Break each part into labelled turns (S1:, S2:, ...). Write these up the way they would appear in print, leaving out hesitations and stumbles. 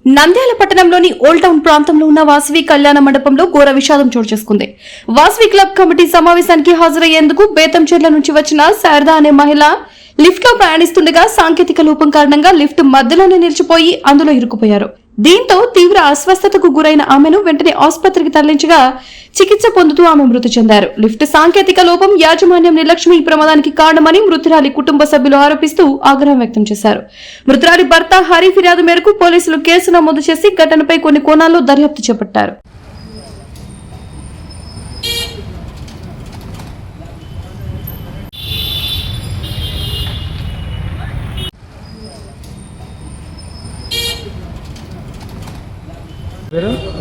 S1: నంద్యాల పట్టణంలోని old town ప్రాంతంలో ఉన్న వాసవి కళ్యాణ మండపంలో ఘోర విషాదం చోటు చేసుకుంది. వాసవి క్లబ్ కమిటీ సమావేశానికి హాజరయ్యేందుకు బేతంచెర్ల నుంచి వచ్చిన శారదా అనే మహిళ లిఫ్ట్ లో ప్రయాణిస్తుండగా సాంకేతిక లోపం కారణంగా లిఫ్ట్ మధ్యలోనే నిలిచిపోయి అందులో ఇరుక్కుపోయారు. దీంతో తీవ్ర అస్వస్థతకు గురైన ఆమెను వెంటనే ఆసుపత్రికి తరలించగా చికిత్స పొందుతూ ఆమె మృతి చెందారు. లిఫ్ట్ సాంకేతిక లోపం, యాజమాన్యం నిర్లక్ష్యం ఈ ప్రమాదానికి కారణమని మృతురాలి కుటుంబ సభ్యులు ఆరోపిస్తూ ఆగ్రహం వ్యక్తం చేశారు. మృతురాలి భర్త హరి ఫిర్యాదు మేరకు పోలీసులు కేసు నమోదు చేసి ఘటనపై కొన్ని కోణాల్లో దర్యాప్తు చేపట్టారు.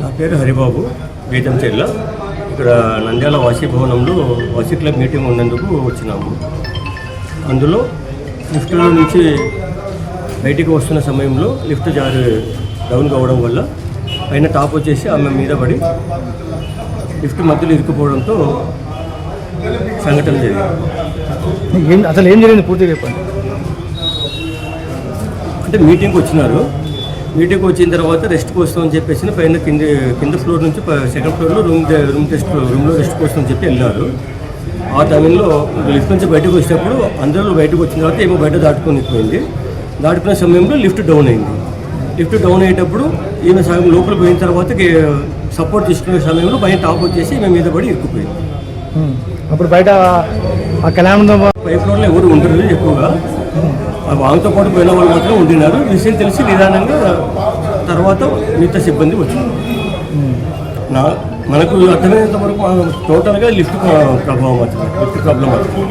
S2: నా పేరు హరిబాబు, బేతంచెర్ల. ఇక్కడ నంద్యాల వాసీ భవనంలో వాసీ క్లబ్ మీటింగ్ ఉన్నందుకు వచ్చినాము. అందులో లిఫ్ట్లో నుంచి బయటికి వస్తున్న సమయంలో లిఫ్ట్ డౌన్ కావడం వల్ల పైన టాప్ వచ్చేసి ఆమె మీద పడి లిఫ్ట్ మధ్యలో ఇరుక్కుపోవడంతో సంఘటన జరిగింది.
S3: అసలు ఏం జరిగింది పూర్తిగా చెప్పండి.
S2: అంటే మీటింగ్కి వచ్చినారు. మీటింగ్కి వచ్చిన తర్వాత రెస్ట్ కోసం అని చెప్పేసి పైన కింద ఫ్లోర్ నుంచి సెకండ్ ఫ్లోర్లో రూమ్లో రెస్ట్ కోసం అని చెప్పి వెళ్ళారు. ఆ టైంలో లిఫ్ట్ నుంచి బయటకు వచ్చేటప్పుడు అందరూ బయటకు వచ్చిన తర్వాత ఏమో బయట దాటుకుని దాటుకునే సమయంలో లిఫ్ట్ డౌన్ అయింది. లిఫ్ట్ డౌన్ అయ్యేటప్పుడు ఈమె సగం లోపల పోయిన తర్వాత సపోర్ట్ తీసుకునే సమయంలో పైన టాప్ వచ్చేసి ఈమె మీద పడి ఇరుక్కుపోయింది.
S3: అప్పుడు బయట ఆ కళ్యాణ
S2: పై ఫ్లోర్లో ఎవరు ఉండరు ఎక్కువగా, వాళ్ళతో పాటు పోయిన వాళ్ళు మాత్రం ఉండినారు. విషయం తెలిసి నిదానంగా తర్వాత మిగతా సిబ్బంది వచ్చింది. మనకు అర్థమైనంత వరకు టోటల్గా లిఫ్ట్ ప్రభావం అవుతుంది, లిఫ్ట్ ప్రాబ్లం అవుతుంది.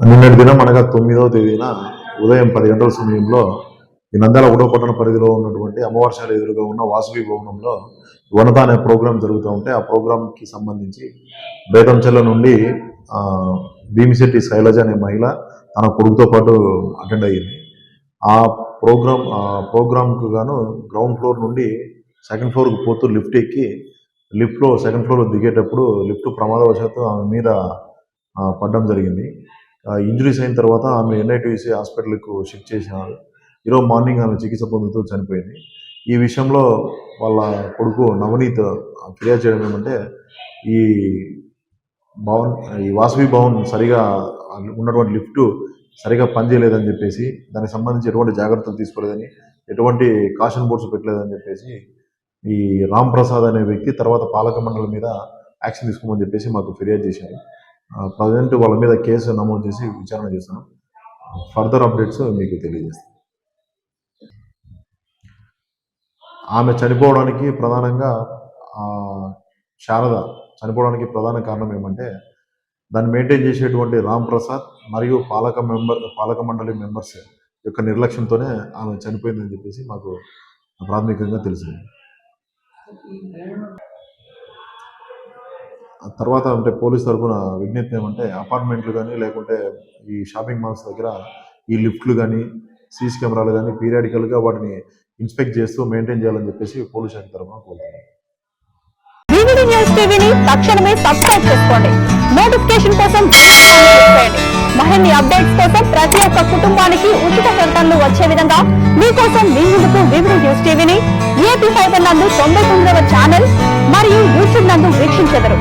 S4: నిన్నటి దినం అనగా 9వ తేదీన ఉదయం 10 గంటల సమయంలో ఈ నంద్యాల ఒకటో పట్టణ పరిధిలో ఉన్నటువంటి అమ్మవారిశాల ఎదురుగా ఉన్న వాసవి భవనంలో వనత అనే ప్రోగ్రాం జరుగుతూ ఉంటే ఆ ప్రోగ్రాంకి సంబంధించి బేతంచెర్ల నుండి భీమిశెట్టి శైలజ అనే మహిళ తన కొడుకుతో పాటు అటెండ్ అయ్యింది. ఆ ప్రోగ్రాంకు గాను గ్రౌండ్ ఫ్లోర్ నుండి సెకండ్ ఫ్లోర్కి పోతూ లిఫ్ట్ ఎక్కి లిఫ్ట్లో సెకండ్ ఫ్లోర్ దిగేటప్పుడు లిఫ్ట్ ప్రమాదవశాత్తు ఆమె మీద పడడం జరిగింది. ఇంజురీస్ అయిన తర్వాత ఆమె ఎన్ఐటీసీ హాస్పిటల్కు షిఫ్ట్ చేసినారు. ఈరోజు మార్నింగ్ ఆమె చికిత్స పొందుతూ చనిపోయింది. ఈ విషయంలో వాళ్ళ కొడుకు నవనీత్ ఫిర్యాదు చేయడం ఏమంటే ఈ వాసవి భవన్ సరిగా ఉన్నటువంటి లిఫ్ట్ సరిగా పనిచేయలేదని చెప్పేసి, దానికి సంబంధించి ఎటువంటి జాగ్రత్తలు తీసుకోలేదని, ఎటువంటి కాషన్ బోర్డ్స్ పెట్టలేదని చెప్పేసి ఈ రామ్ ప్రసాద్ అనే వ్యక్తి తర్వాత పాలక మండలి మీద యాక్షన్ తీసుకోమని చెప్పేసి మాకు ఫిర్యాదు చేశారు. ప్రజెంట్ వాళ్ళ మీద కేసు నమోదు చేసి విచారణ చేస్తున్నాం. ఫర్దర్ అప్డేట్స్ మీకు తెలియజేస్తాం. ఆమె చనిపోవడానికి ప్రధానంగా శారద చనిపోవడానికి ప్రధాన కారణం ఏమంటే దాన్ని మెయింటైన్ చేసేటువంటి రామ్ ప్రసాద్ మరియు పాలక మండలి మెంబర్స్ యొక్క నిర్లక్ష్యంతోనే ఆమె చనిపోయిందని చెప్పేసి మాకు ప్రాథమికంగా తెలిసింది. తర్వాత అంటే పోలీస్ తరఫున విజ్ఞప్తి ఏమంటే అపార్ట్మెంట్లు కానీ లేకుంటే ఈ షాపింగ్ మాల్స్ దగ్గర ఈ లిఫ్ట్లు కానీ సీసీ కెమెరాలు కానీ పీరియాడికల్గా వాటిని ఇన్స్పెక్ట్ చేస్తూ మెయింటైన్ చేయాలని చెప్పేసి పోలీస్ శాఖ తరఫున కోరుతున్నాం.
S5: వివిడి న్యూస్ టీవీని తక్షణమే సబ్స్క్రైబ్ చేసుకోండి. నోటిఫికేషన్ కోసం మరిన్ని అప్డేట్స్ కోసం ప్రతి ఒక్క కుటుంబానికి ఉచిత ప్రకటనలు వచ్చే విధంగా మీకోసం మీ ముందుకు వివిడి న్యూస్ టీవీని ఏపీ ఫైబర్ నందు 99వ ఛానల్ మరియు యూట్యూబ్ నందు వీక్షించెదరు.